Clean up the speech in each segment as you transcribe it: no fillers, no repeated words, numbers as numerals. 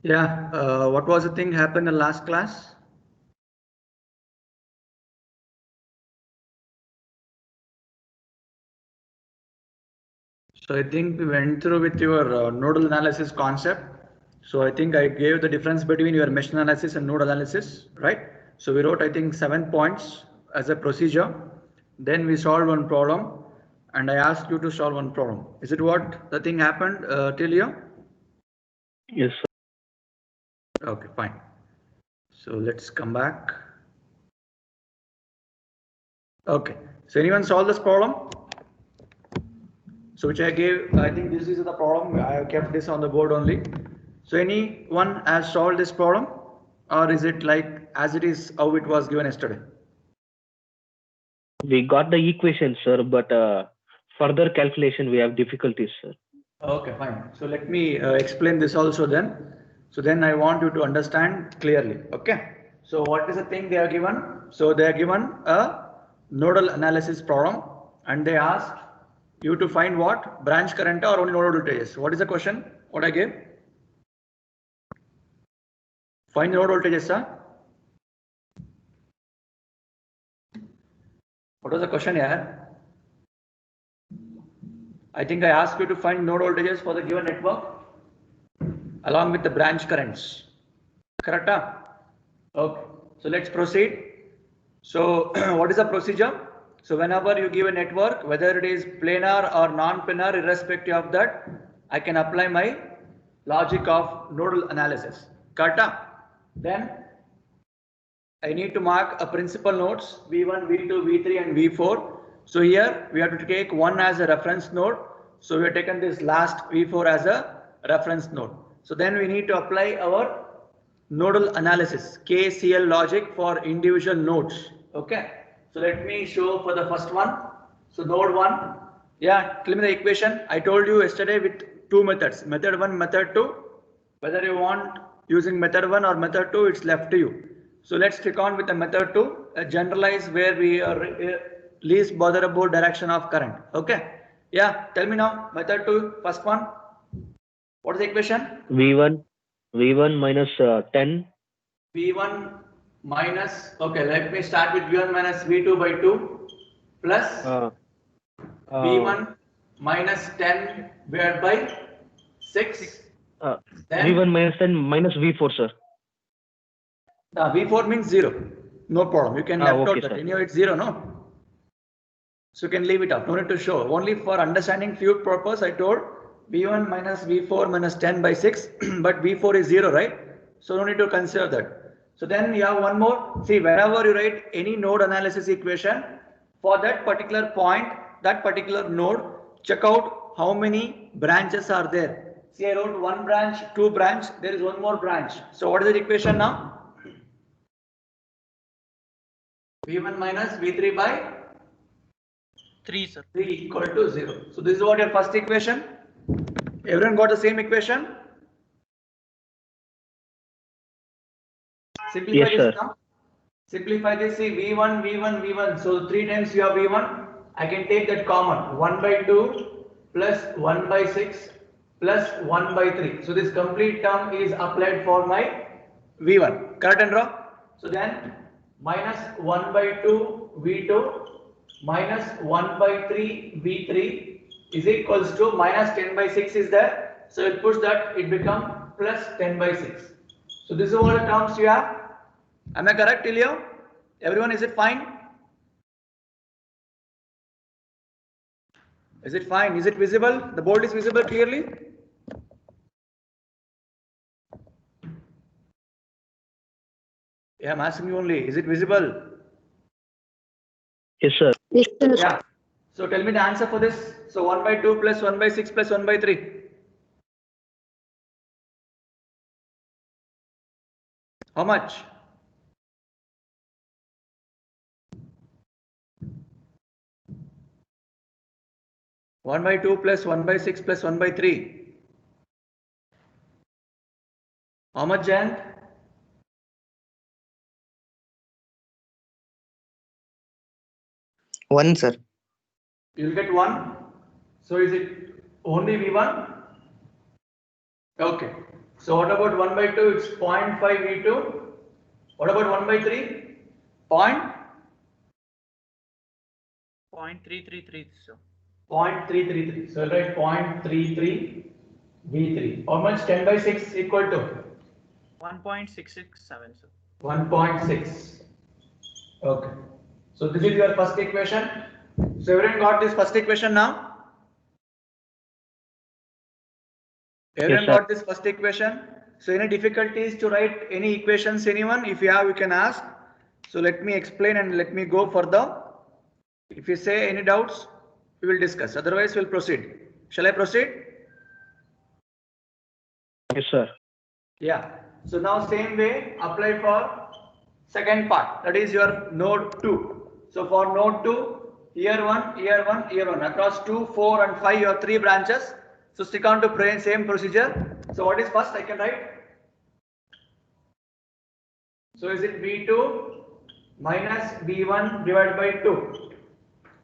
Yeah, what was the thing happened in the last class? So I think we went through with your nodal analysis concept. So I think I gave the difference between your mesh analysis and node analysis, right? So we wrote, I think, 7 points as a procedure. Then we solved one problem and I asked you to solve one problem. Is it what the thing happened till here? Yes, sir. Okay, fine. So let's come back. Okay, so anyone solve this problem? So which I gave, I think this is the problem. I have kept this on the board only. So anyone has solved this problem, or is it like as it is how it was given yesterday? We got the equation, sir, but further calculation we have difficulties, sir. Okay, fine. So let me explain this also then. So then I want you to understand clearly. Okay. So what is the thing they are given? So they are given a nodal analysis problem and they asked you to find what? Branch current or only nodal voltages. What is the question? What I gave? Find node voltages, sir. What was the question here? I think I asked you to find node voltages for the given network along with the branch currents. Correct? Okay. So let's proceed. So what is the procedure? So whenever you give a network, whether it is planar or non-planar, irrespective of that, I can apply my logic of nodal analysis. Correct? Then I need to mark a principal nodes V1, V2, V3 and V4. So here we have to take one as a reference node. So we have taken this last V4 as a reference node. So then we need to apply our nodal analysis, KCL logic for individual nodes. Okay. So let me show for the first one. So node 1. Yeah, tell me the equation. I told you yesterday with two methods, method 1, method 2. Whether you want using method 1 or method 2, it's left to you. So let's stick on with the method 2, generalize where we are least bother about direction of current. Okay. Yeah, tell me now, method 2, first one. What is the equation? V1 minus 10. V1 minus, okay, let me start with V1 minus V2 by 2 plus V1 minus 10 divided by 6. Then V1 minus 10 minus V4, sir. V4 means 0. No problem. You can left Okay, out that. sir. Anyway, it's 0, no? So you can leave it out. No need to show. Only for understanding few purpose, I told V1 minus V4 minus 10 by 6. But V4 is 0, right? So no need to consider that. So then you have one more. See, whenever you write any node analysis equation, for that particular point, that particular node, check out how many branches are there. See, I wrote one branch, two branch. There is one more branch. So what is the equation now? V1 minus V3 by 3, sir. 3 equal to 0. So this is what your first equation. Everyone got the same equation? Simplify Yes, this sir. now. Simplify this, see V1, V1, V1. So 3 times you have V1. I can take that common. 1 by 2 plus 1 by 6 plus 1 by 3. So this complete term is applied for my V1. Correct and wrong? So then minus 1 by 2 V2 minus 1 by 3 V3 is equals to minus 10 by 6 is there. So it puts that it becomes plus 10 by 6. So this is all the terms you have. Am I correct, Ilya? Everyone, is it fine? Is it fine? Is it visible? The board is visible clearly? Yeah, I'm asking you only. Is it visible? Yes, sir. Yes, sir. Yeah. So tell me the answer for this. So 1 by 2 plus 1 by 6 plus 1 by 3. How much? One by 2 plus 1 by 6 plus 1 by 3. How much, Jayant? One, sir. You'll get 1. So is it only V1? Okay. So what about 1 by 2? It's 0.5 V2. What about 1 by 3? Point? 0.333, sir. 0.333. So I'll write 0.33 V3. How much 10 by 6 equal to? 1.667, sir. 1.6. Okay. So this is your first equation. So everyone got this first equation now? Everyone sir. got this first equation? So any difficulties to write any equations, anyone? If you have, you can ask. So let me explain and let me go further. If you say any doubts, we will discuss. Otherwise, we'll proceed. Shall I proceed? Yes, sir. Yeah. So now same way, apply for second part. That is your node 2. So for node 2, here 1, here 1, here 1. Across 2, 4 and 5, you have 3 branches. So stick on to same procedure. So what is first? I can write. So is it V2 minus V1 divided by 2?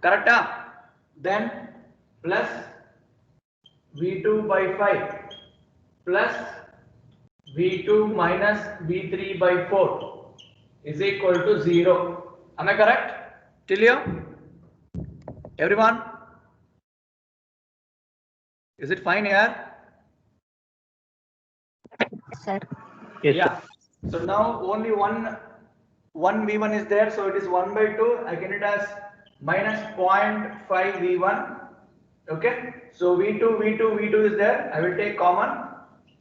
Correct? Then plus V2 by 5 plus V2 minus V3 by 4 is equal to 0. Am I correct? Till here? Everyone? Is it fine here? Sir. Yes, Yeah. So now only one V1 is there, so it is 1 by 2. I can it as minus 0.5 V1. Okay. So V2 is there. I will take common.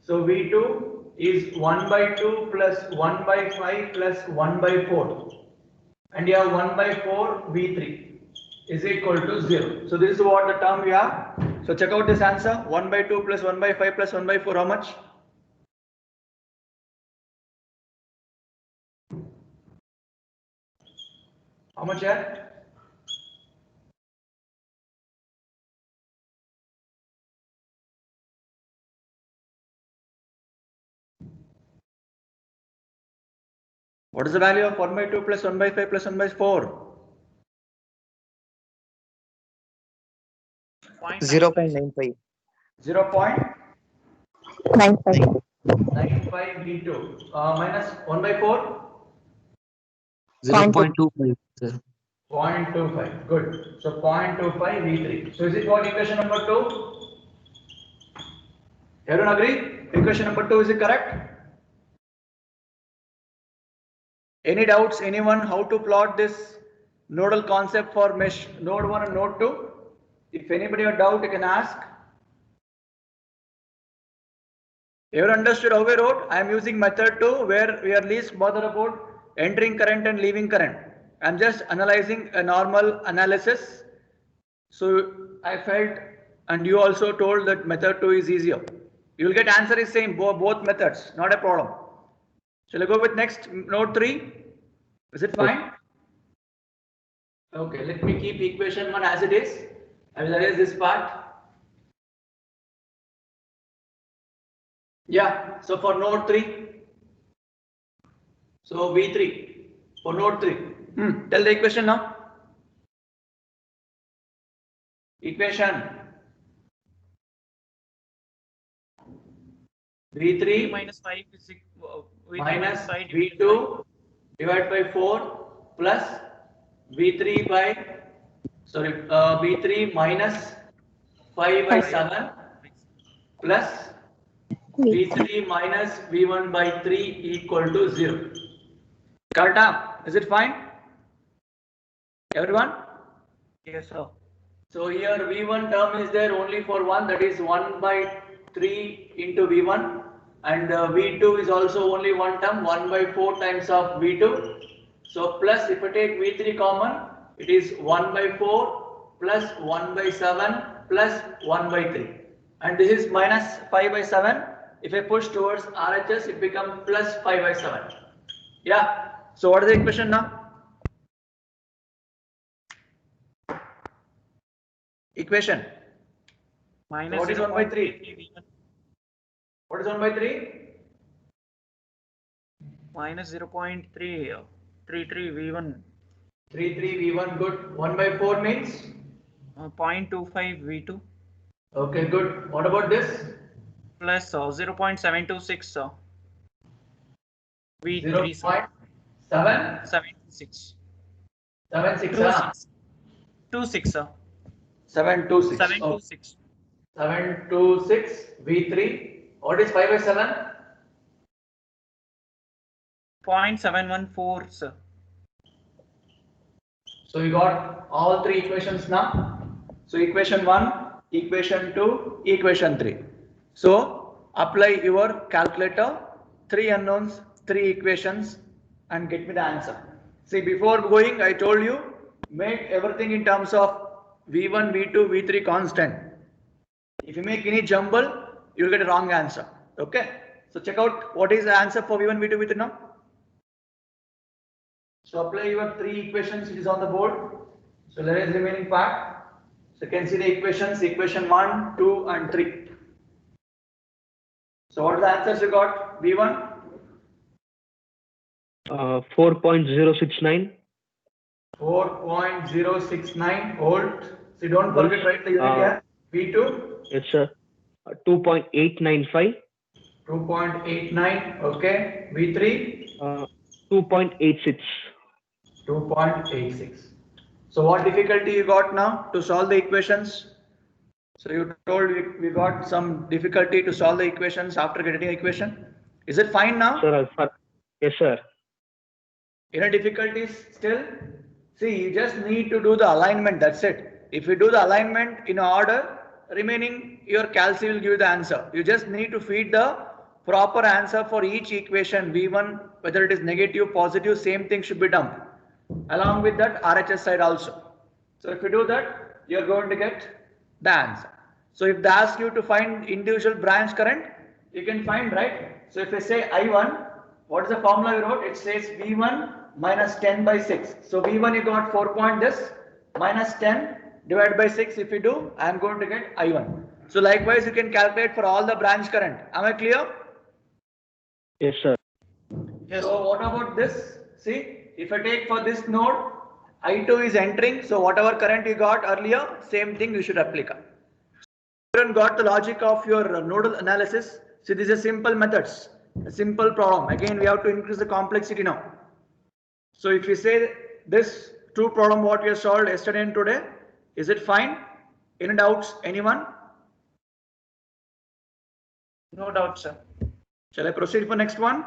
So V2 is 1 by 2 plus 1 by 5 plus 1 by 4. And you have 1 by 4 V3 is equal to 0. So this is what the term we have. So check out this answer. 1 by 2 plus 1 by 5 plus 1 by 4, how much? How much here? What is the value of 1 by 2 plus 1 by 5 plus 1 by 4? 0.95. 0.95 95. V2 minus 1 by 4? 0.25, sir. 0.25. Good. So 0.25 V3. So is it what equation number 2? Everyone agree? Equation number 2, is it correct? Any doubts? Anyone how to plot this nodal concept for mesh node 1 and node 2? If anybody have doubt, you can ask. Everyone understood how we wrote? I am using method 2 where we are least bothered about entering current and leaving current. I am just analyzing a normal analysis. So I felt, and you also told that method 2 is easier. You will get answer is same, both methods, not a problem. Shall I go with next node 3? Is it fine? Okay, let me keep equation 1 as it is. I will erase this part. Yeah, so for node 3. So V3 for node 3. Tell the equation now. Equation V3 minus 5 is minus 5 V2 divided by 4 plus V3 by V3 minus 5 by 7 plus V3 minus V1 by 3 equal to 0. Correct? Is it fine? Everyone? Yes, sir. So here V1 term is there only for 1, that is 1 by 3 into V1, and V2 is also only one term, 1 by 4 times of V2. So plus if I take V3 common, it is 1 by 4 plus 1 by 7 plus 1 by 3. And this is minus 5 by 7. If I push towards RHS, it becomes plus 5 by 7. Yeah. So what is the equation now? Equation. Minus What is 1 by 3? 0.33 What is 1 by 3? minus 0.333 V1 33 V1, good. 1 by 4 means? 0.25 V2 Okay, good. What about this? plus 0.726 Zero V3 sir. point 76. 76, 26. 26 sir. 726. Oh, 726. 726 V3. What is 5 by 7? 0.714 sir. So you got all three equations now. So equation 1, equation 2, equation 3. So apply your calculator, three unknowns, three equations, and get me the answer. See, before going, I told you, make everything in terms of V1, V2, V3 constant. If you make any jumble, you'll get a wrong answer. Okay. So check out what is the answer for V1, V2, V3 now. So apply your three equations which is on the board. So let us remaining part. So you can see the equations, equation 1, 2 and 3. So what are the answers you got? V1, 4.069. 4.069 volt. So don't forget write the unit here. V2, Yes, sir. 2.895. 2.89. Okay. V3, 2.86. 2.86. So what difficulty you got now to solve the equations? So you told we got some difficulty to solve the equations after getting equation. Is it fine now? Sir, yes, sir. Any difficulties still? See, you just need to do the alignment, that's it. If you do the alignment in order, remaining your calci will give you the answer. You just need to feed the proper answer for each equation V1, whether it is negative, positive, same thing should be done. Along with that RHS side also. So if you do that, you are going to get the answer. So if they ask you to find individual branch current, you can find, right? So if I say I1, what is the formula you wrote? It says V1 minus 10 by 6. So V1 you got 4 point this minus 10 divided by 6. If you do, I am going to get I1. So likewise you can calculate for all the branch current. Am I clear? Yes, sir. Yes. So what about this? See, if I take for this node, I2 is entering. So whatever current you got earlier, same thing you should apply. You got the logic of your nodal analysis. See, these are simple methods, a simple problem. Again, we have to increase the complexity now. So if you say this two problem what we have solved yesterday and today, is it fine? Any doubts? Anyone? No doubt sir. Shall I proceed for next one?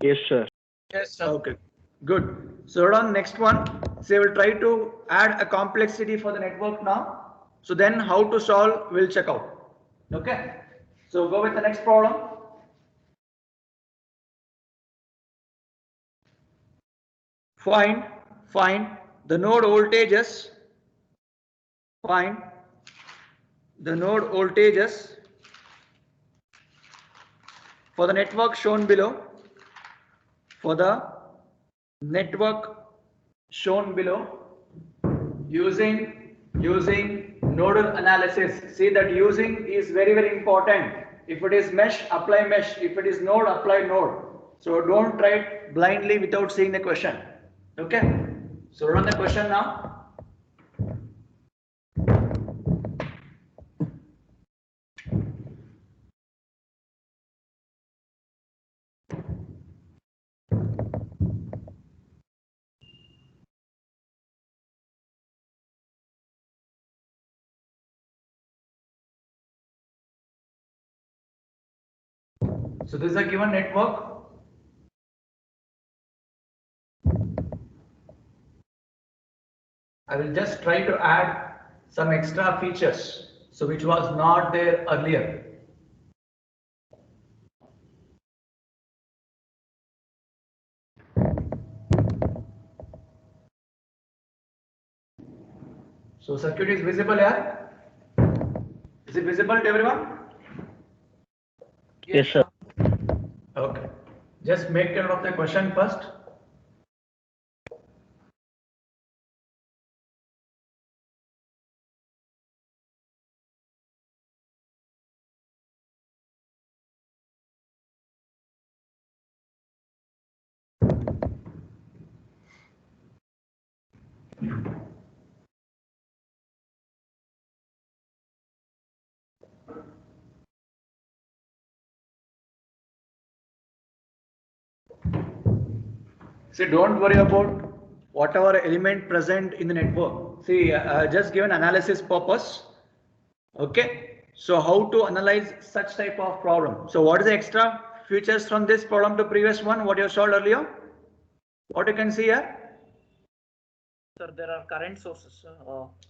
Yes, sir. Yes sir. Okay, good. So on next one, so we'll try to add a complexity for the network now. So then how to solve, we'll check out. Okay. So go with the next problem. Find the node voltages. Find the node voltages for the network shown below. For the network shown below using nodal analysis. See that using is very important. If it is mesh, apply mesh. If it is node, apply node. So don't try it blindly without seeing the question. Okay. So run the question now. So this is a given network. I will just try to add some extra features, so which was not there earlier. So circuit is visible here. Is it visible to everyone? Yes, sir. Okay. Just make care of the question first. See, don't worry about whatever element present in the network. See, just given analysis purpose. Okay. So how to analyze such type of problem? So what is the extra features from this problem to previous one? What you solved earlier? What you can see here? Sir, there are current sources.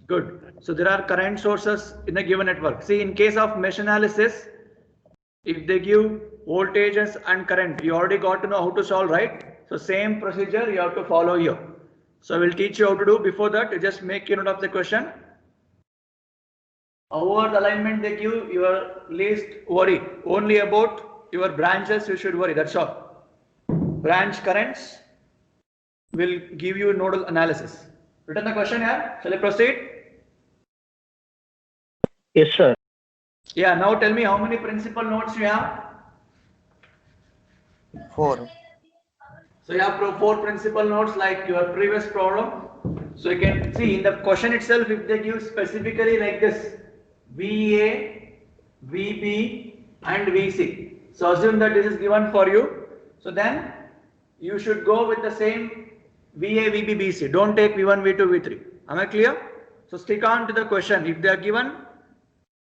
Good. So there are current sources in a given network. See, in case of mesh analysis, if they give voltages and current, you already got to know how to solve, right? So same procedure you have to follow here. So I will teach you how to do. Before that, you just make a note of the question. However, the alignment they give, you are least worry. Only about your branches you should worry. That's all. Branch currents will give you nodal analysis. Written the question here. Shall I proceed? Yes, sir. Yeah, now tell me how many principal nodes you have? 4. So you have 4 principal nodes like your previous problem. So you can see in the question itself, if they give specifically like this, VA, VB and VC. So assume that this is given for you. So then you should go with the same VA, VB, VC. Don't take V1, V2, V3. Am I clear? So stick on to the question. If they are given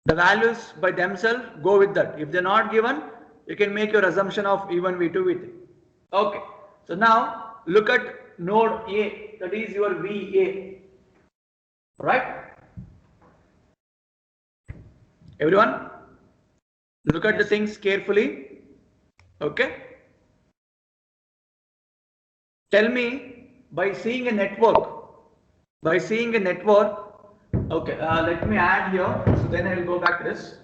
the values by themselves, go with that. If they're not given, you can make your assumption of V1, V2, V3. Okay. So now look at node A, that is your VA. Right? Everyone, look at the things carefully. Okay. Tell me, by seeing a network, okay, let me add here. So then I will go back to this.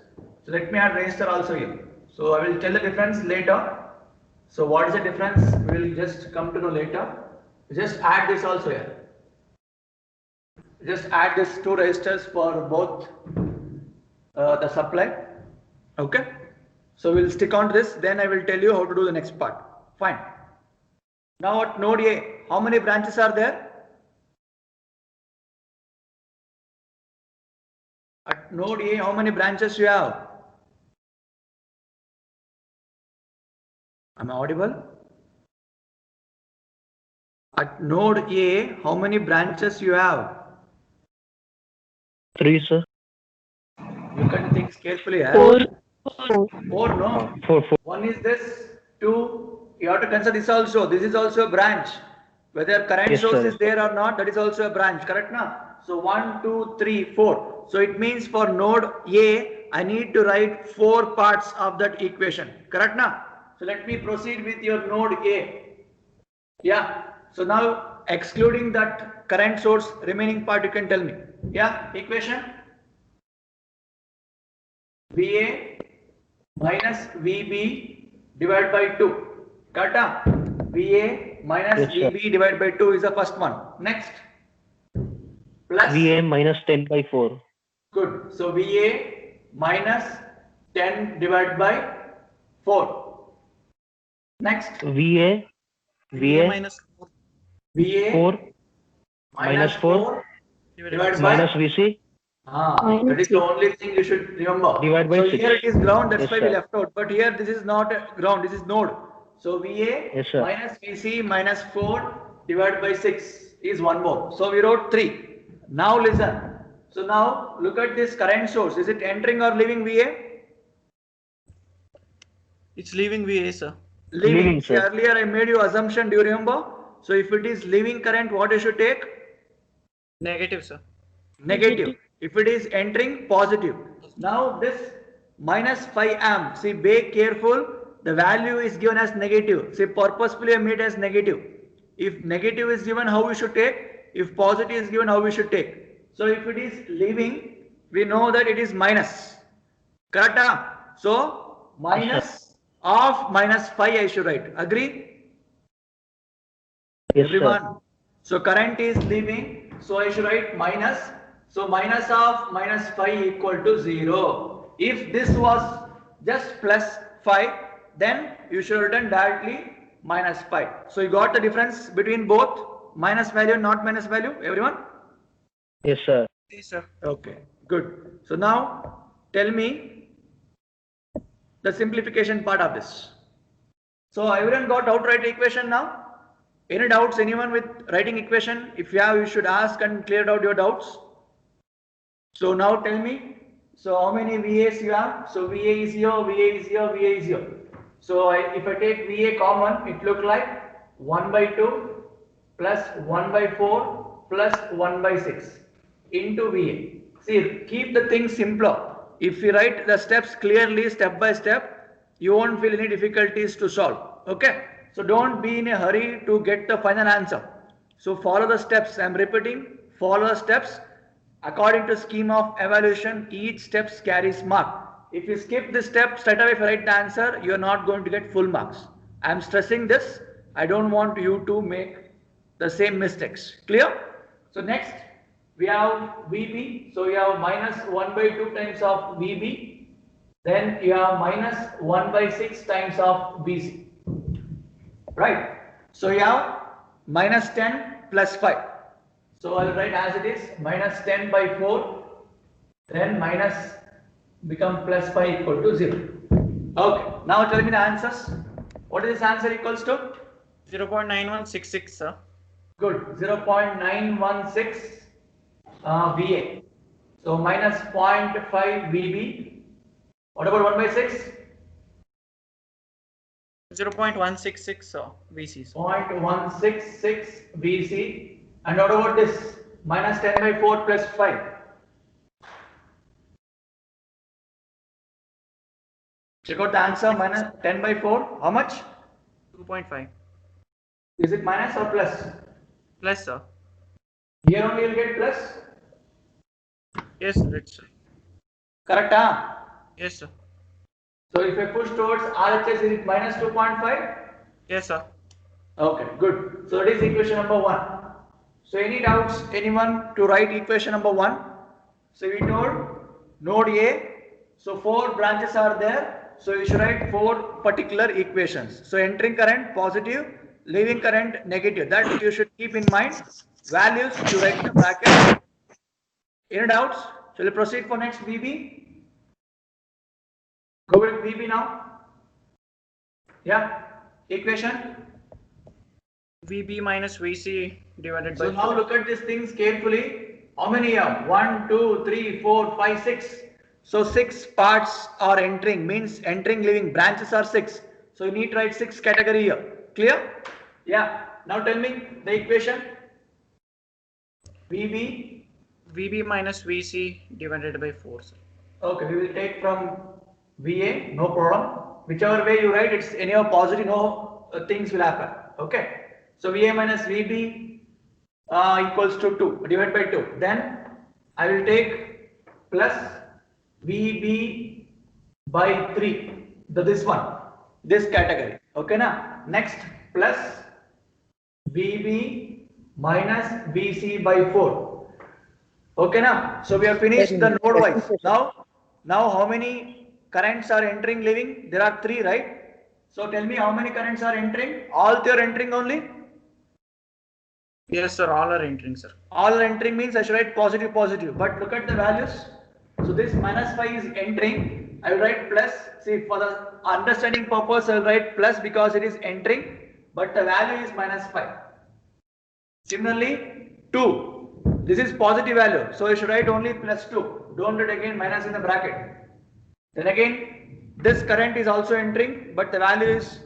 So let me add resistor also here. So I will tell the difference later. So what is the difference? We will just come to know later. Just add this also here. Just add this 2 resistors for both the supply. Okay. So we'll stick on to this. Then I will tell you how to do the next part. Fine. Now at node A, how many branches are there? At node A, how many branches you have? Am I audible? At node A, how many branches you have? 3, sir. You can think carefully. 4. 4, no? 4. One is this, 2. You have to consider this also. This is also a branch. Whether current Yes, source sir. is there or not, that is also a branch. Correct now? So 1, 2, 3, 4. So it means for node A, I need to write 4 parts of that equation. Correct now? So let me proceed with your node A. Yeah. So now excluding that current source, remaining part you can tell me. Yeah. Equation. VA minus VB divided by 2. Correct? VA minus Yes, sir. VB divided by 2 is the first one. Next. Plus. VA minus 10 by 4. Good. So VA minus 10 divided by 4. Next. VA minus 4 VA 4 minus 4 divided by minus VC that is the only thing you should remember. Divide by so 6. here it is ground, that's Yes, why we sir. left out. But here this is not a ground, this is node. So VA Yes, sir. minus VC minus 4 divided by 6 is one more. So we wrote 3. Now listen. So now look at this current source. Is it entering or leaving VA? It's leaving VA, sir. Leaving, See, sir. earlier I made you assumption, do you remember? So if it is leaving current, what you should take? Negative, sir. Negative. If it is entering, positive. Now this minus 5 amp, see, be careful, the value is given as negative. See, purposefully I made as negative. If negative is given, how we should take? If positive is given, how we should take? So if it is leaving, we know that it is minus. Correct? So minus of minus 5 I should write. Agree? Yes, Everyone. sir. So current is leaving, so I should write minus. So minus of minus 5 equal to 0. If this was just plus 5, then you should have written directly minus 5. So you got the difference between both minus value and not minus value, everyone? Yes, sir. Yes, sir. Okay, good. So now tell me the simplification part of this. So everyone got outright equation now? Any doubts? Anyone with writing equation? If you have, you should ask and clear out your doubts. So now tell me. So how many VAs you have? So VA is here, VA is here, VA is here. So if I take VA common, it look like 1 by 2 plus 1 by 4 plus 1 by 6 into VA. See, keep the thing simpler. If you write the steps clearly, step by step, you won't feel any difficulties to solve. Okay? So don't be in a hurry to get the final answer. So follow the steps. I am repeating, follow the steps. According to scheme of evaluation, each step carries mark. If you skip this step, straight away if you write the answer, you are not going to get full marks. I am stressing this. I don't want you to make the same mistakes. Clear? So next, we have VB. So you have minus 1 by 2 times of VB. Then you have minus 1 by 6 times of VC. Right? So you have minus 10 plus 5. So I'll write as it is, minus 10 by 4, then minus become plus 5 equal to 0. Okay, now tell me the answers. What is this answer equals to? 0.9166, sir. Good, 0.916 VA. So minus 0.5 VB. What about 1 by 6? 0.166, sir. VC. Sir. 0.166 VC. And what about this? Minus 10 by 4 plus 5. Check out the answer. Minus 10 by 4. How much? 2.5. Is it minus or plus? Plus, sir. Here only you'll get plus. Yes, sir. It's, Correct, huh? yes, sir. So if I push towards RHS, is it minus 2.5? Yes, sir. Okay, good. So that is equation number 1. So any doubts, anyone to write equation number 1? So we told node A. So 4 branches are there. So you should write 4 particular equations. So entering current positive, leaving current negative. That you should keep in mind. Values you write in the bracket. Any doubts? Shall we proceed for next VB? Go with VB now. Yeah. Equation. VB minus VC divided by So now 4. look at these things carefully. How many you have? 1, 2, 3, 4, 5, 6. So 6 parts are entering, means entering, leaving. Branches are 6. So you need to write 6 category here. Clear? Yeah. Now tell me the equation. VB. VB minus VC divided by 4, sir. Okay, we will take from VA, no problem. Whichever way you write, it's any positive, no things will happen. Okay. So VA minus VB equals to 2, divided by 2. Then I will take plus VB by 3, this one, this category. Okay, now next plus VB minus VC by 4. Okay, now so we have finished the node wise. Now how many currents are entering, leaving? There are 3, right? So tell me how many currents are entering? All 3 are entering only? Yes, sir. All are entering, sir. All are entering means I should write positive, positive. But look at the values. So this minus 5 is entering. I will write plus. See, for the understanding purpose, I will write plus because it is entering. But the value is minus 5. Similarly, 2. This is positive value. So you should write only plus 2. Don't write again minus in the bracket. Then again, this current is also entering, but the value is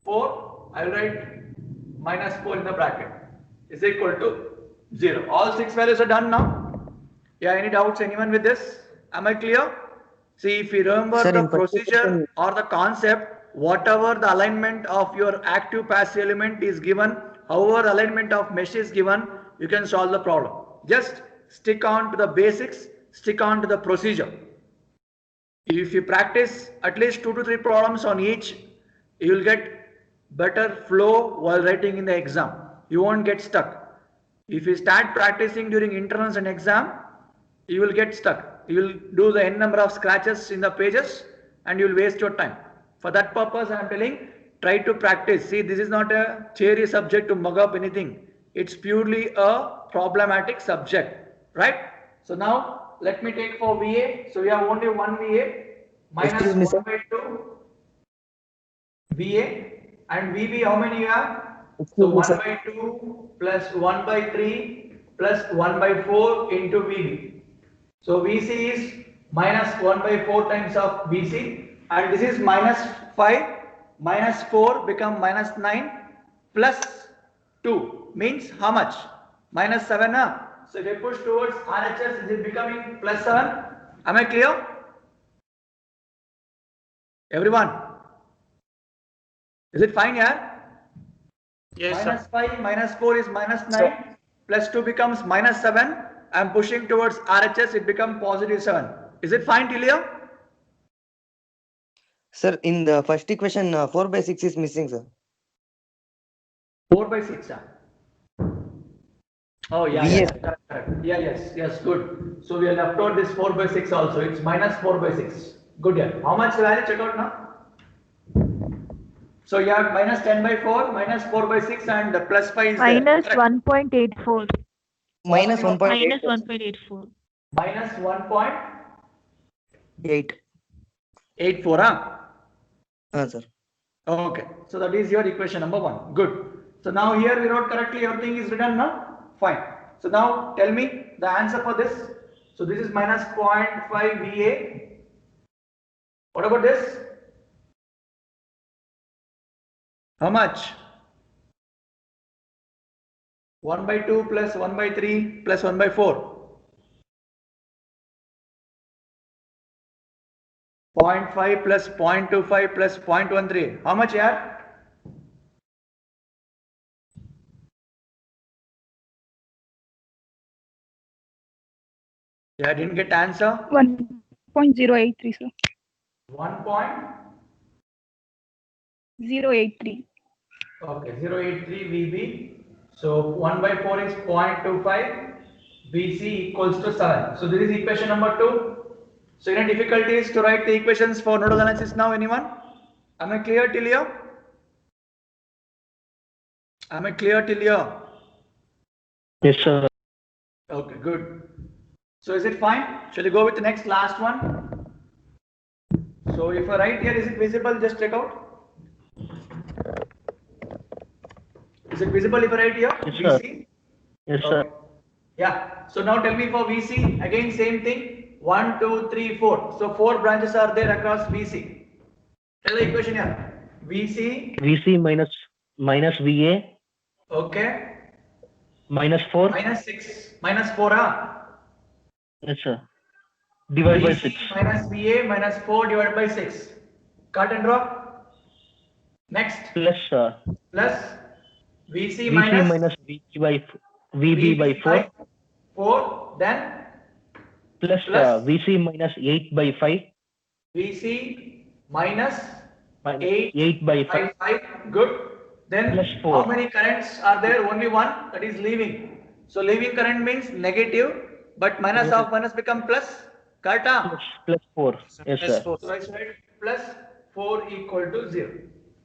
4. I will write minus 4 in the bracket. Is equal to 0. All 6 values are done now. Yeah, any doubts? Anyone with this? Am I clear? See, if you remember the procedure or the concept, whatever the alignment of your active passive element is given, however alignment of mesh is given, you can solve the problem. Just stick on to the basics, stick on to the procedure. If you practice at least 2 to 3 problems on each, you will get better flow while writing in the exam. You won't get stuck. If you start practicing during internals and exam, you will get stuck. You will do the n number of scratches in the pages and you will waste your time. For that purpose, I am telling, try to practice. See, this is not a theory subject to mug up anything. It's purely a problematic subject, right? So now let me take for VA. So we have only one VA minus 1 by 2 VA and VB, how many you have? So 1 by 2 plus 1 by 3 plus 1 by 4 into VB. So VC is minus 1 by 4 times of VC, and this is minus 5 minus 4 become minus 9 plus 2 means how much? Minus 7. Huh? So if I push towards RHS, is it becoming plus 7? Am I clear? Everyone? Is it fine, yeah? Yes, Minus sir. 5 minus 4 is minus 9 plus 2 becomes minus 7. I am pushing towards RHS, it becomes positive 7. Is it fine till here? Sir, in the first equation, 4 by 6 is missing, sir. 4 by 6. Oh, yeah, VA. correct. Yeah, yes, good. So we have left out this 4 by 6 also. It's minus 4 by 6. Good, yeah. How much value check out now? So you have minus 10 by 4, minus 4 by 6, and plus 5 is there. Minus Correct. 1.84. Minus Minus 1.8. Minus 1.84. Minus 1.84, 8. Sir. Okay, so that is your equation number 1. Good. So now here we wrote correctly, everything is written now? Fine. So now tell me the answer for this. So this is minus 0.5 VA. What about this? How much? 1 by 2 plus 1 by 3 plus 1 by 4. 0.5 plus 0.25 plus 0.13. How much, yeah? Yeah, I didn't get answer. 1.083, sir. 1.083 083. VB. So 1 by 4 is 0.25. VC equals to 7. So this is equation number 2. So any difficulties to write the equations for nodal analysis now, anyone? Am I clear till here? Am I clear till here? Yes, sir. Okay, good. So is it fine? Shall we go with the next last one? So if I write here, is it visible? Just check out. Is it visible if I write here? Yes, sir. VC? Yes, sir. Okay. Yeah. So now tell me for VC, again same thing. 1, 2, 3, 4. So 4 branches are there across VC. Tell the equation here. VC. VC minus VA Okay. minus 4. Minus 6. Minus 4. Yes, sir. Divided by VC 6. minus VA minus 4 divided by 6. Cut and draw. Next. Plus Plus VC VC minus minus VB by 4. 4. Then Plus plus VC minus 8 by 5. VC minus Minus 8 8 by 5. by 5. Good. Then Plus 4. how many currents are there? Only one, that is leaving. So leaving current means negative, but minus of minus become plus. Correct? Plus 4. Yes, Plus sir. 4. So I said plus 4 equal to 0.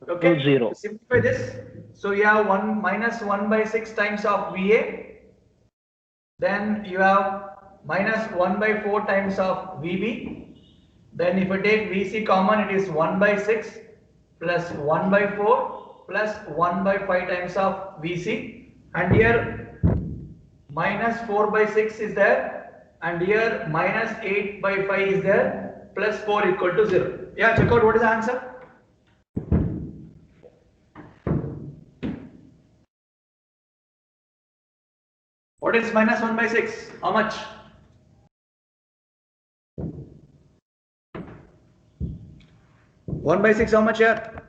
Okay. To 0. Simplify this. So you have 1 minus 1 by 6 times of VA. Then you have minus 1 by 4 times of VB. Then if I take VC common, it is 1 by 6 plus 1 by 4 plus 1 by 5 times of VC. And here minus 4 by 6 is there. And here minus 8 by 5 is there. Plus 4 equal to 0. Yeah, check out what is the answer. What is minus 1 by 6? How much? One by 6, how much here?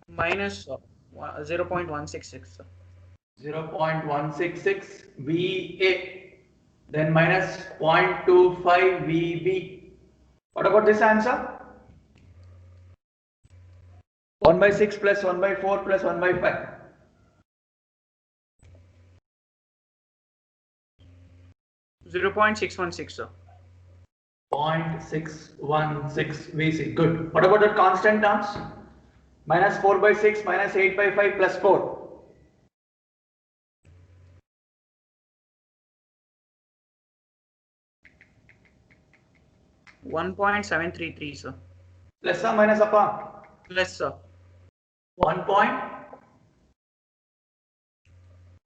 Minus 0.166, sir. 0.166 VA. Then minus 0.25 VB. What about this answer? 1 by 6 plus 1 by 4 plus 1 by 5. 0.616, sir. 0.616 VC. Good. What about the constant terms? Minus 4 by 6 minus 8 by 5 plus 4. 1.733, sir. Plus or minus upon? Plus, sir.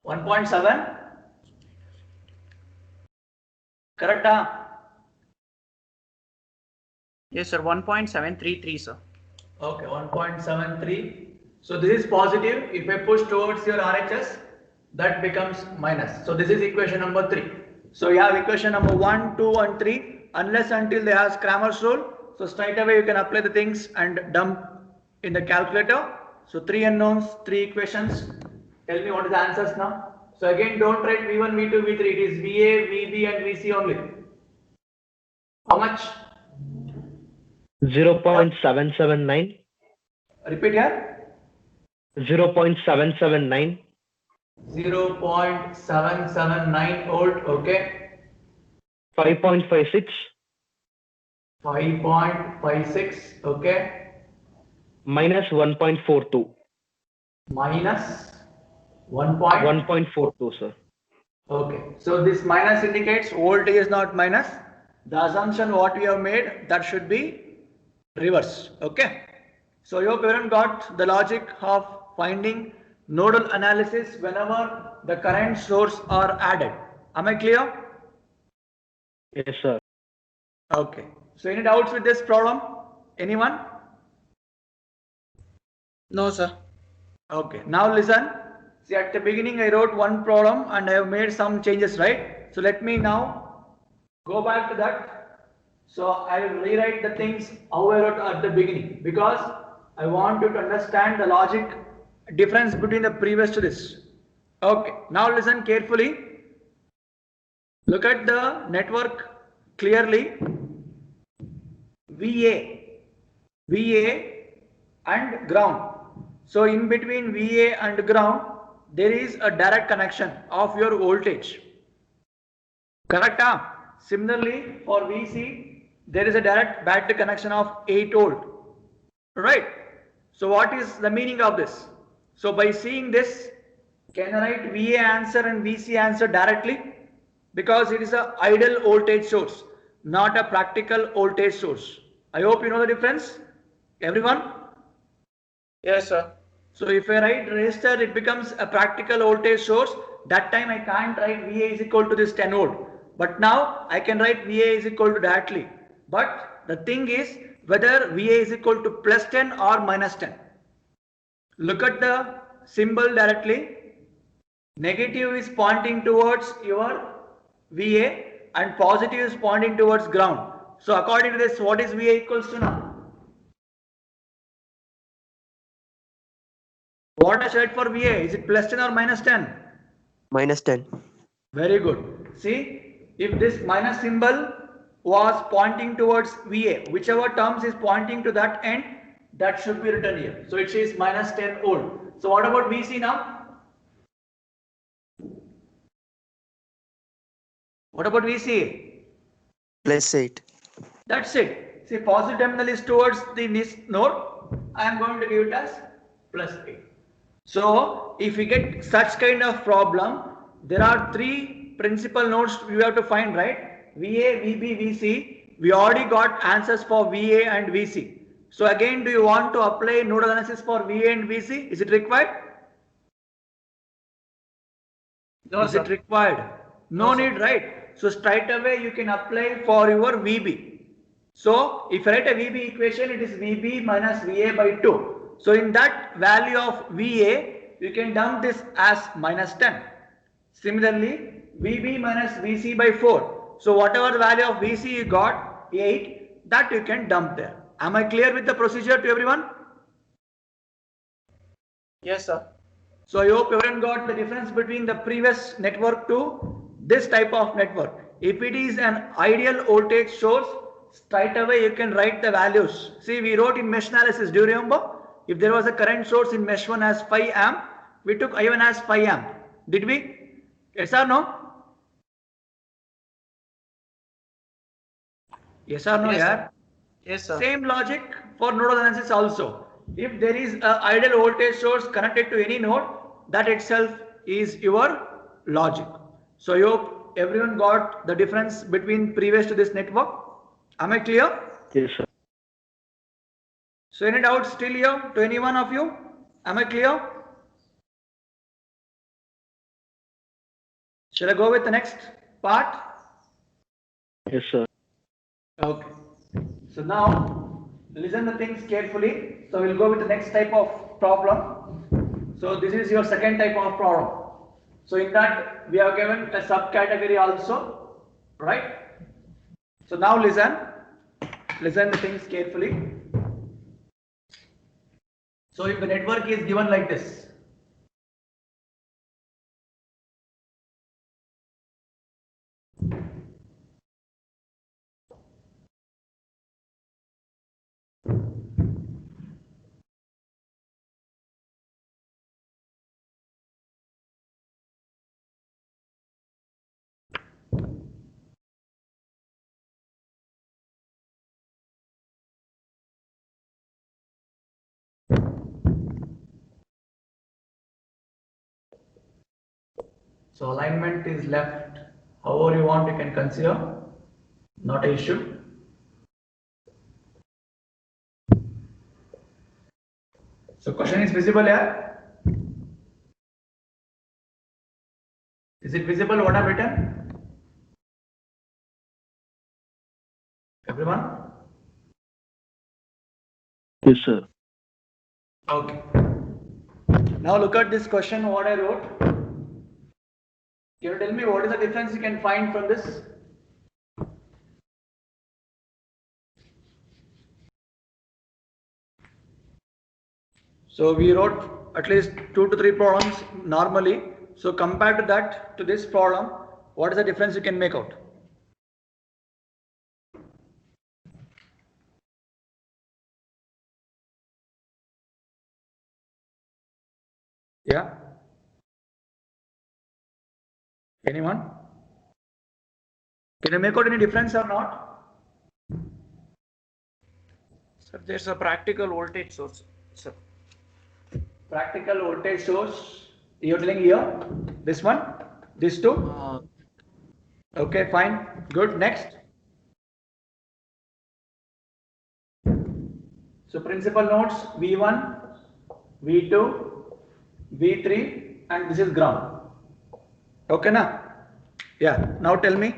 1.7. Correct? Yes, sir. 1.733, sir. Okay, 1.73. So this is positive. If I push towards your RHS, that becomes minus. So this is equation number 3. So you have equation number 1, 2 and 3 unless until they ask Cramer's rule. So straight away you can apply the things and dump in the calculator. So 3 unknowns, 3 equations. Tell me what is the answers now. So again don't write V1, V2, V3. It is VA, VB and VC only. How much? 0.779. Repeat here. 0.779. 0.779 volt, okay. 5.56. 5.56, okay. Minus 1.42. Minus 1. 1.42, sir. Okay, so this minus indicates voltage is not minus. The assumption what we have made, that should be reverse, okay. So you hope everyone got the logic of finding nodal analysis whenever the current source are added. Am I clear? Yes, sir. Okay. So any doubts with this problem? Anyone? No, sir. Okay. Now listen. See, at the beginning I wrote one problem and I have made some changes, right? So let me now go back to that. So I will rewrite the things how I wrote at the beginning because I want you to understand the logic difference between the previous to this. Okay. Now listen carefully. Look at the network clearly. VA and ground. So in between VA and ground, there is a direct connection of your voltage. Correct? Similarly, for VC, there is a direct battery connection of 8 volt. Right? So what is the meaning of this? So by seeing this, can I write VA answer and VC answer directly? Because it is an ideal voltage source, not a practical voltage source. I hope you know the difference. Everyone? Yes, sir. So if I write resistor, it becomes a practical voltage source. That time I can't write VA is equal to this 10 volt. But now I can write VA is equal to directly. But the thing is whether VA is equal to plus 10 or minus 10. Look at the symbol directly. Negative is pointing towards your VA and positive is pointing towards ground. So according to this, what is VA equals to now? What I said for VA, is it plus 10 or minus 10? Minus 10. Very good. See, if this minus symbol was pointing towards VA, whichever terms is pointing to that end, that should be written here. So it says minus 10 volt. So what about VC now? What about VC? Plus 8. That's it. See, positive terminal is towards the this node. I am going to give it as plus 8. So, if we get such kind of problem, there are 3 principal nodes we have to find, right? VA, VB, VC. We already got answers for VA and VC. So again, do you want to apply nodal analysis for VA and VC? Is it required? No, Is sir. it required? No need, right? So straight away you can apply for your VB. So if I write a VB equation, it is VB minus VA by 2. So in that value of VA, you can dump this as minus 10. Similarly, VB minus VC by 4. So whatever the value of VC you got, 8, that you can dump there. Am I clear with the procedure to everyone? Yes, sir. So I hope everyone got the difference between the previous network to this type of network. If it is an ideal voltage source, straight away you can write the values. See, we wrote in mesh analysis, do you remember? If there was a current source in mesh 1 as 5 amp, we took I1 as 5 amp. Did we? Yes or no? Yes or no, Yes, yeah? sir. Yes, sir. Same logic for nodal analysis also. If there is an ideal voltage source connected to any node, that itself is your logic. So I hope everyone got the difference between previous to this network. Am I clear? Yes, sir. So any doubts still here to any one of you? Am I clear? Shall I go with the next part? Yes, sir. Okay. So now listen the things carefully. So we'll go with the next type of problem. So this is your second type of problem. So in that we have given a subcategory also, right? So now listen the things carefully. So if the network is given like this, so alignment is left however you want, you can consider, not an issue. So question is visible here. Is it visible what I've written? Everyone? Yes, sir. Okay. Now look at this question what I wrote. Can you tell me what is the difference you can find from this? So we wrote at least 2 to 3 problems normally. So compared to that, to this problem, what is the difference you can make out? Yeah? Anyone? Can you make out any difference or not? Sir, there's a practical voltage source, sir. Practical voltage source, you're telling here, this one, this two. Okay, fine, good. Next. So principal nodes V1, V2, V3, and this is ground. Okay, na? Yeah. Now tell me.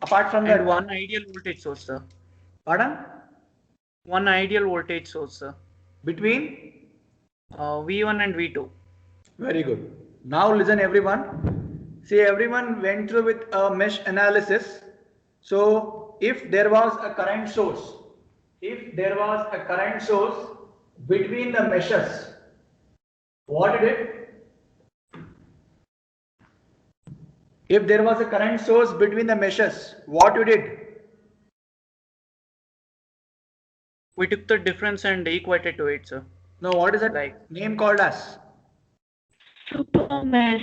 Apart from that, And one ideal voltage source, sir. pardon? One ideal voltage source, sir. Between. V1 and V2. Very good. Now listen everyone. See, everyone went through with a mesh analysis. So if there was a current source, between the meshes, what did it? If there was a current source between the meshes, what you did? We took the difference and equated to it, sir. No, what is that Like- name called as? Super mesh.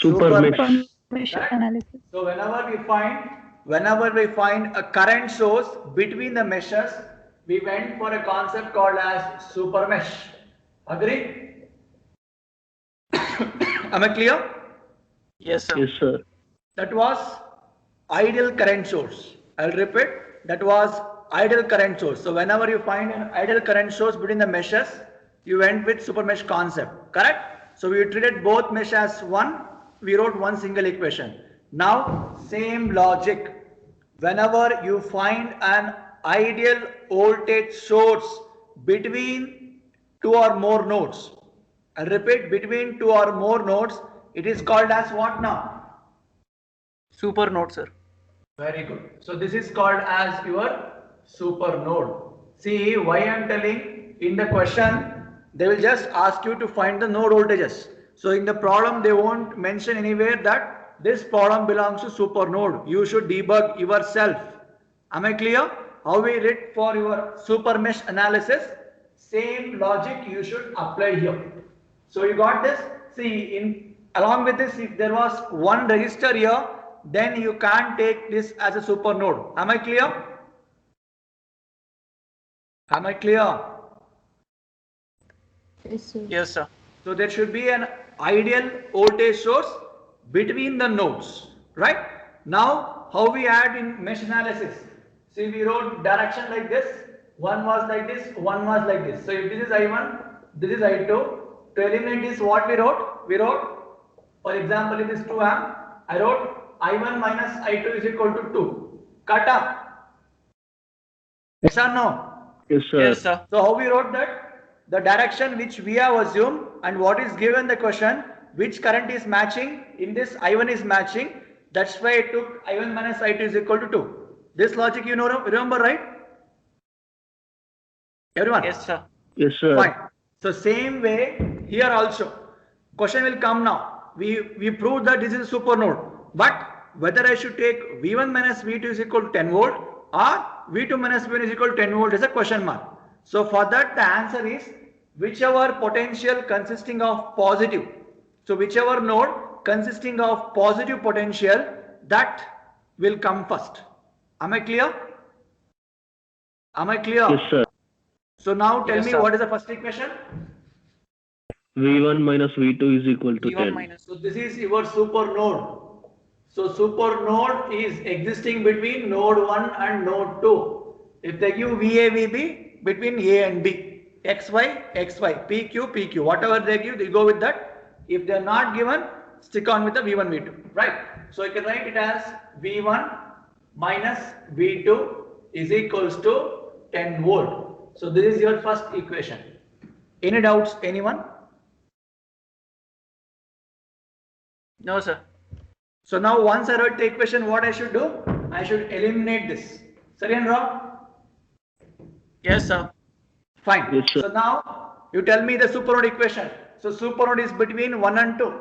Super mesh. Super mesh Right? analysis. So whenever we find a current source between the meshes, we went for a concept called as super mesh. Agree? Am I clear? Yes, sir. Yes, sir. That was ideal current source. I'll repeat. That was ideal current source. So whenever you find an ideal current source between the meshes, you went with super mesh concept. Correct? So we treated both mesh as one. We wrote one single equation. Now same logic. Whenever you find an ideal voltage source between two or more nodes, I'll repeat, between two or more nodes, it is called as what now? Super node, sir. Very good. So this is called as your super node. See why I am telling, in the question they will just ask you to find the node voltages. So in the problem they won't mention anywhere that this problem belongs to super node. You should debug yourself. Am I clear? How we did for your super mesh analysis, same logic you should apply here. So you got this? See, along with this, if there was one resistor here, then you can't take this as a super node. Am I clear? Am I clear? Yes, sir. Yes, sir. So there should be an ideal voltage source between the nodes, right? Now, how we add in mesh analysis? See, we wrote direction like this. One was like this, one was like this. So if this is I1, this is I2. To eliminate this, what we wrote? We wrote, for example, if this 2 amp, I wrote I1 minus I2 is equal to 2. Cut up. Yes or no? Yes, sir. Yes, sir. So how we wrote that? The direction which we have assumed and what is given the question, which current is matching, in this I1 is matching. That's why I took I1 minus I2 is equal to 2. This logic you know, remember, right? Everyone? Yes, sir. Yes, sir. Fine. So same way here also. Question will come now. We proved that this is a super node. But whether I should take V1 minus V2 is equal to 10 volt or V2 minus V1 is equal to 10 volt is a question mark. So for that the answer is whichever potential consisting of positive. So whichever node consisting of positive potential, that will come first. Am I clear? Am I clear? Yes, sir. So now tell Yes, me sir. what is the first equation? V1 minus V2 is equal to V1 10. minus. So this is your super node. So super node is existing between node 1 and node 2. If they give VA, VB between A and B, XY, XY, PQ, PQ, whatever they give, they go with that. If they are not given, stick on with the V1, V2, right? So you can write it as V1 minus V2 is equals to 10 volt. So this is your first equation. Any doubts, anyone? No, sir. So now once I wrote the equation, what I should do? I should eliminate this. Sorry and wrong? Yes, sir. Fine. Yes, sir. So now you tell me the supernode equation. So supernode is between 1 and 2.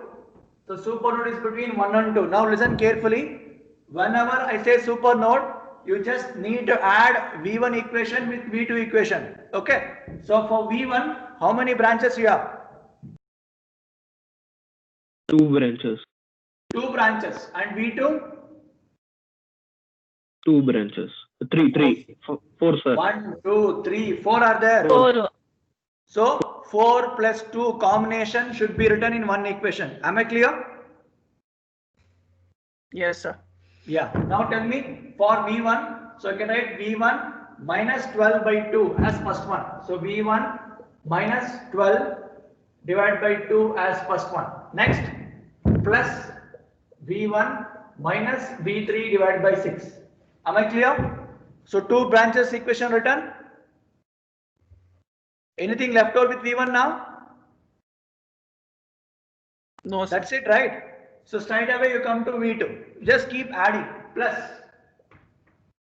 So supernode is between 1 and 2. Now listen carefully. Whenever I say supernode, you just need to add V1 equation with V2 equation. Okay. So for V1, how many branches you have? 2 branches. 2 branches. And V2? 2 branches. 3. 4, sir. 1, 2, 3, 4 are there. 4. So 4 plus 2 combination should be written in one equation. Am I clear? Yes, sir. Yeah. Now tell me for V1. So I can write V1 minus 12 by 2 as first one. So V1 minus 12 divided by 2 as first one. Next plus V1 minus V3 divided by 6. Am I clear? So 2 branches equation written. Anything left over with V1 now? No, sir. That's it, right? So straight away you come to V2. Just keep adding. Plus.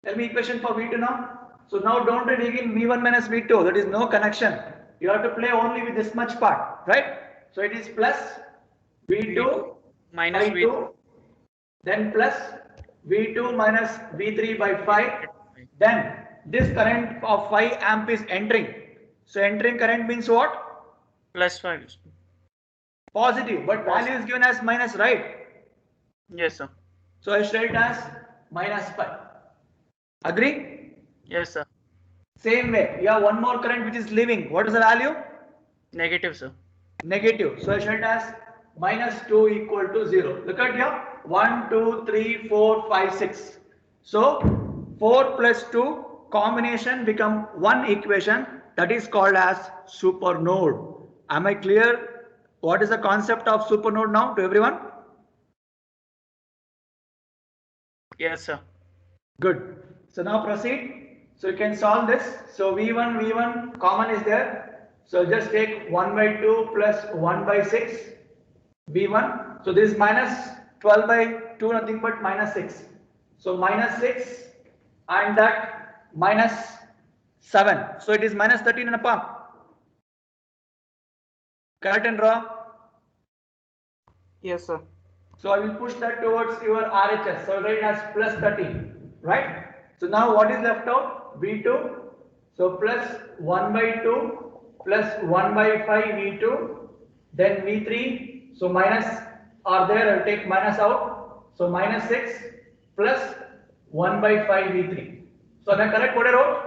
Tell me equation for V2 now. So now don't dig in V1 minus V2. That is no connection. You have to play only with this much part, right? So it is plus V2 minus by V2. 2. Then plus V2 minus V3 by 5. Then this current of 5 amp is entering. So entering current means what? Plus 5. Positive, but value is given as minus, right? Yes, sir. So I should write as minus 5. Agree? Yes, sir. Same way, you have one more current which is leaving. What is the value? Negative, sir. Negative. So I should write as minus 2 equal to 0. Look at here. 1, 2, 3, 4, 5, 6. So 4 plus 2 combination become one equation that is called as supernode. Am I clear? What is the concept of supernode now to everyone? Yes, sir. Good. So now proceed. So you can solve this. So V1 common is there. So just take 1 by 2 plus 1 by 6 V1. So this is minus 12 by 2 nothing but minus 6. So minus 6 and that minus 7. So it is minus 13 and a half. Correct and draw? Yes, sir. So I will push that towards your RHS. So write as plus 13, right? So now what is left out? V2. So plus 1 by 2 plus 1 by 5 V2. Then V3. So minus are there. I will take minus out. So minus 6 plus 1 by 5 V3. So am I correct what I wrote?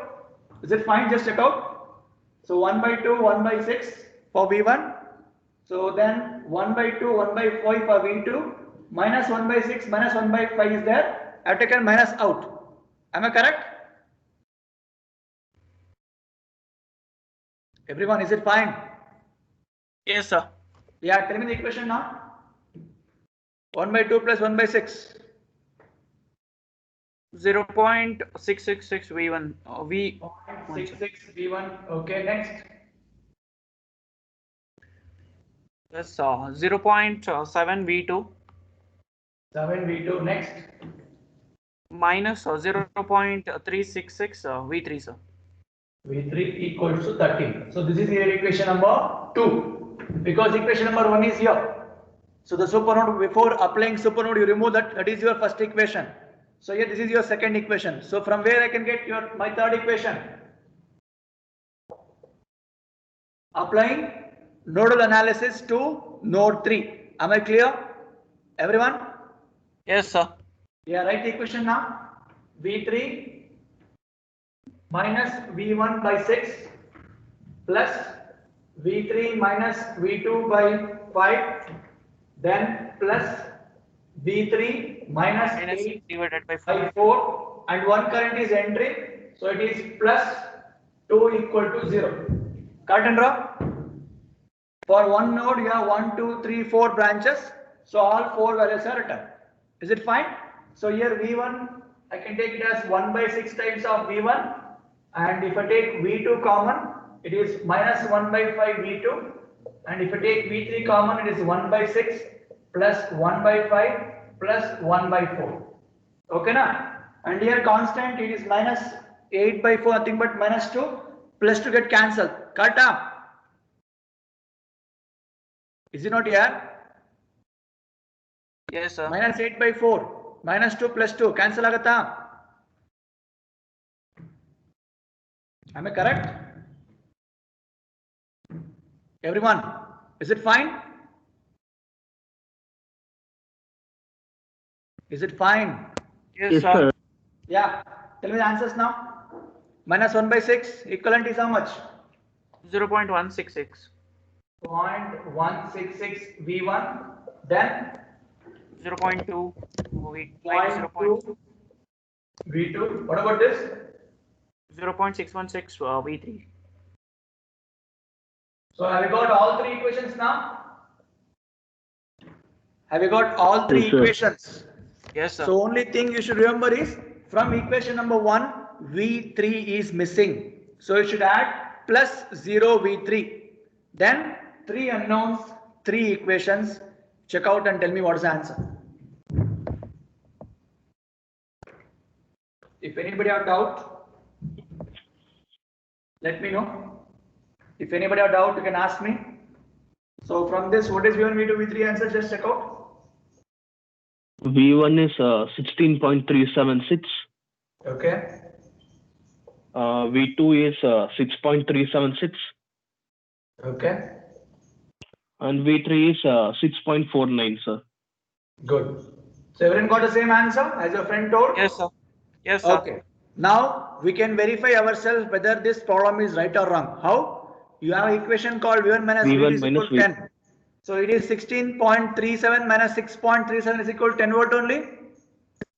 Is it fine? Just check out. So 1 by 2, 1 by 6 for V1. So then 1 by 2, 1 by 5 for V2, minus 1 by 6, minus 1 by 5 is there. I have taken minus out. Am I correct? Everyone, is it fine? Yes, sir. Yeah, tell me the equation now. 1 by 2 plus 1 by 6. 0.666 V1. V. 66 V1. Okay, next. Yes, 0.7 V2 7 V2. Next. minus 0.366 V3, sir. V3 equals to 13. So this is your equation number 2. Because equation number 1 is here. So the supernode, before applying supernode, you remove that. That is your first equation. So here this is your second equation. So from where I can get my third equation? Applying nodal analysis to node 3. Am I clear? Everyone? Yes, sir. Yeah, write the equation now. V3 minus V1 by 6 plus V3 minus V2 by 5, then plus V3 minus Minus 8 divided by 4. by 4, and one current is entering, so it is plus 2 equal to 0. Correct and wrong? For one node you have 1, 2, 3, 4 branches, so all 4 values are returned. Is it fine? So here V1 I can take it as 1 by 6 times of V1, and if I take V2 common, it is minus 1 by 5 V2, and if I take V3 common, it is 1 by 6 plus 1 by 5 plus 1 by 4. Okay na? And here constant, it is minus 8 by 4, nothing but minus 2, plus 2 get cancelled. Correct? Is it not here? Yes, sir. Minus 8 by 4, minus 2 plus 2, cancel agata. Am I correct? Everyone, is it fine? Is it fine? Yes, Yes, sir. sir. Yeah, tell me the answers now. Minus 1 by 6, equivalent is how much? 0.166. 0.166 V1, then 0.2 V minus 0.2 V2. What about this? 0.616 V3. So have you got all three equations now? Have you got all three Yes, sir. equations? Yes, sir. So only thing you should remember is from equation number 1, V3 is missing. So you should add plus 0 V3. Then 3 unknowns, 3 equations. Check out and tell me what is the answer. If anybody have doubt, let me know. If anybody have doubt, you can ask me. So from this, what is V1, V2, V3 answer? Just check out. V1 is 16.376. Okay. V2 is 6.376. Okay. And V3 is 6.49, sir. Good. So everyone got the same answer as your friend told? Yes, sir. Yes, sir. Okay. Now we can verify ourselves whether this problem is right or wrong. How? You have an equation called V1 minus V2 V1 is minus equal to 10. So it is 16.37 minus 6.37 is equal to 10 volt only.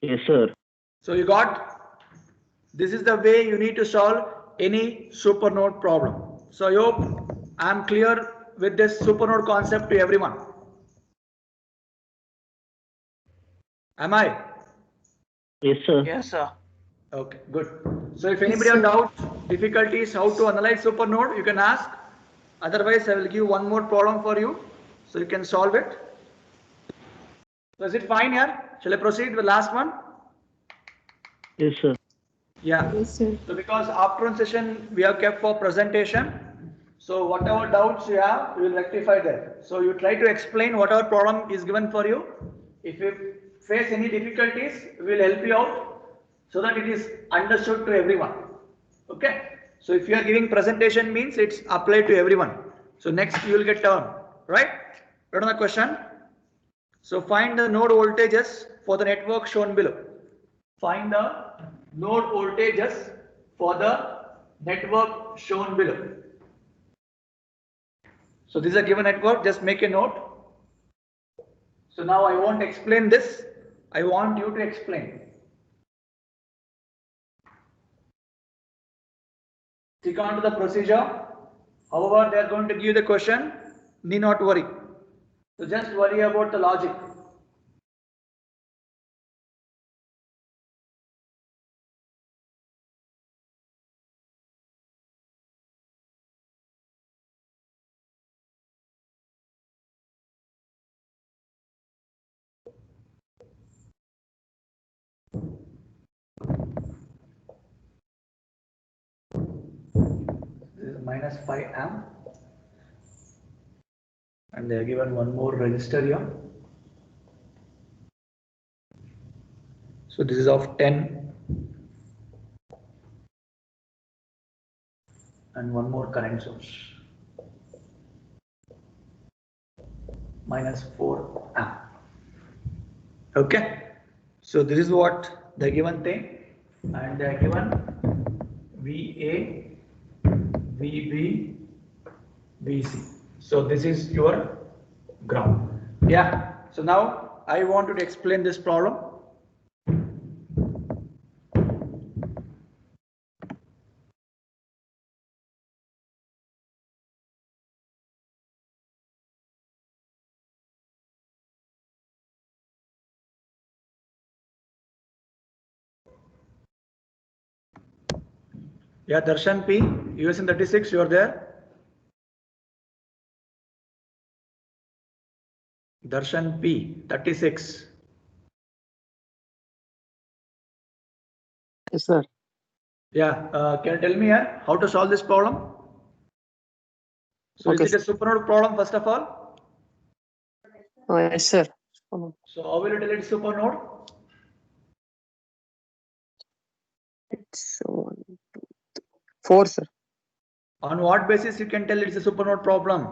Yes, sir. So you got, this is the way you need to solve any supernode problem. So I hope I am clear with this supernode concept to everyone. Am I? Yes, sir. Yes, sir. Okay, good. So if anybody have doubts, difficulties, how to analyze supernode, you can ask. Otherwise, I will give one more problem for you, so you can solve it. So is it fine here? Shall I proceed with the last one? Yes, sir. Yeah. Yes, sir. So because afternoon session we have kept for presentation, so whatever doubts you have, we will rectify that. So you try to explain whatever problem is given for you. If you face any difficulties, we will help you out so that it is understood to everyone. Okay. So if you are giving presentation means it's applied to everyone. So next you will get turn, right? Another question. So find the node voltages for the network shown below. Find the node voltages for the network shown below. So this is a given network, just make a note. So now I won't explain this, I want you to explain. Stick on to the procedure. However, they are going to give you the question, need not worry. So just worry about the logic. This is minus 5 amp. And they are given one more resistor here. So this is of 10 and one more current source minus 4 amp. Okay, so this is what the given thing, and they are given VA, VB, VC. So this is your ground. Yeah, so now I want to explain this problem. Yeah, Darshan P, USN 36, you are there. Darshan P, 36. Yes, sir. Yeah, can you tell me here how to solve this problem? So Okay, is it a supernode problem first of all? Yes, sir. So how will you tell it is supernode? It's 1, 2, 3, 4, sir. On what basis you can tell it's a supernode problem?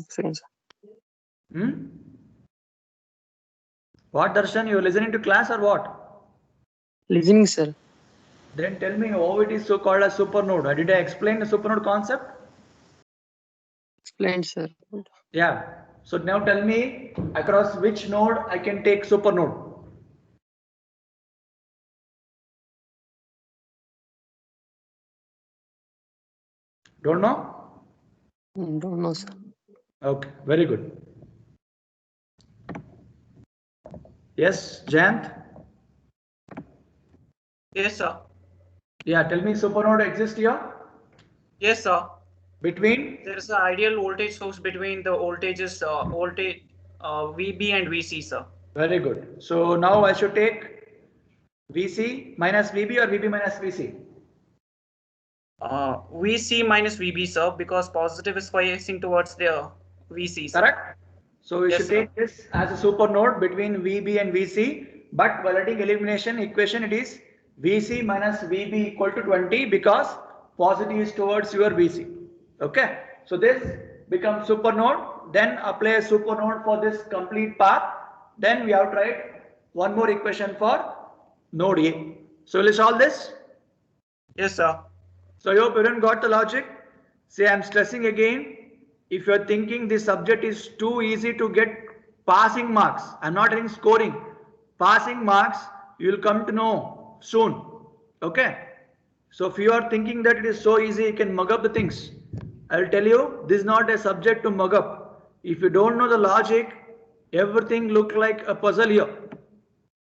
Second, sir. Hmm? What, Darshan, you are listening to class or what? Listening, sir. Then tell me how it is so called a supernode. Did I explain the supernode concept? Explained, sir. Yeah. So now tell me across which node I can take supernode. Don't know? Don't know, sir. Okay, very good. Yes, Jayant? Yes, sir. Yeah, tell me supernode exists here Yes, sir. between? There is an ideal voltage source between the voltages, VB and VC, sir. Very good. So now I should take VC minus VB or VB minus VC? VC minus VB, sir, because positive is biasing towards the VC, sir. Correct? So we Yes, should sir. take this as a supernode between VB and VC, but while writing elimination equation, it is VC minus VB equal to 20 because positive is towards your VC. Okay, so this becomes supernode, then apply a supernode for this complete path. Then we have to write one more equation for node A. So will you solve this? Yes, sir. So I hope everyone got the logic. See, I'm stressing again. If you're thinking this subject is too easy to get passing marks, I'm not saying scoring. Passing marks, you will come to know soon. Okay. So if you are thinking that it is so easy, you can mug up the things. I'll tell you, this is not a subject to mug up. If you don't know the logic, everything look like a puzzle here.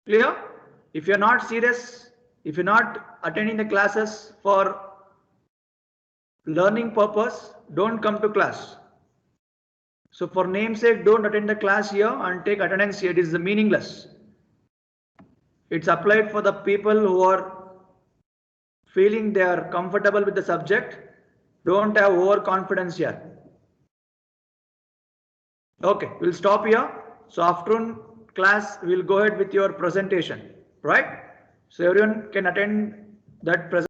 Clear? If you're not serious, if you're not attending the classes for learning purpose, don't come to class. So for namesake, don't attend the class here and take attendance here. It is meaningless. It's applied for the people who are feeling they are comfortable with the subject. Don't have overconfidence here. Okay, we'll stop here. So afternoon class, we'll go ahead with your presentation, right? So everyone can attend that presentation.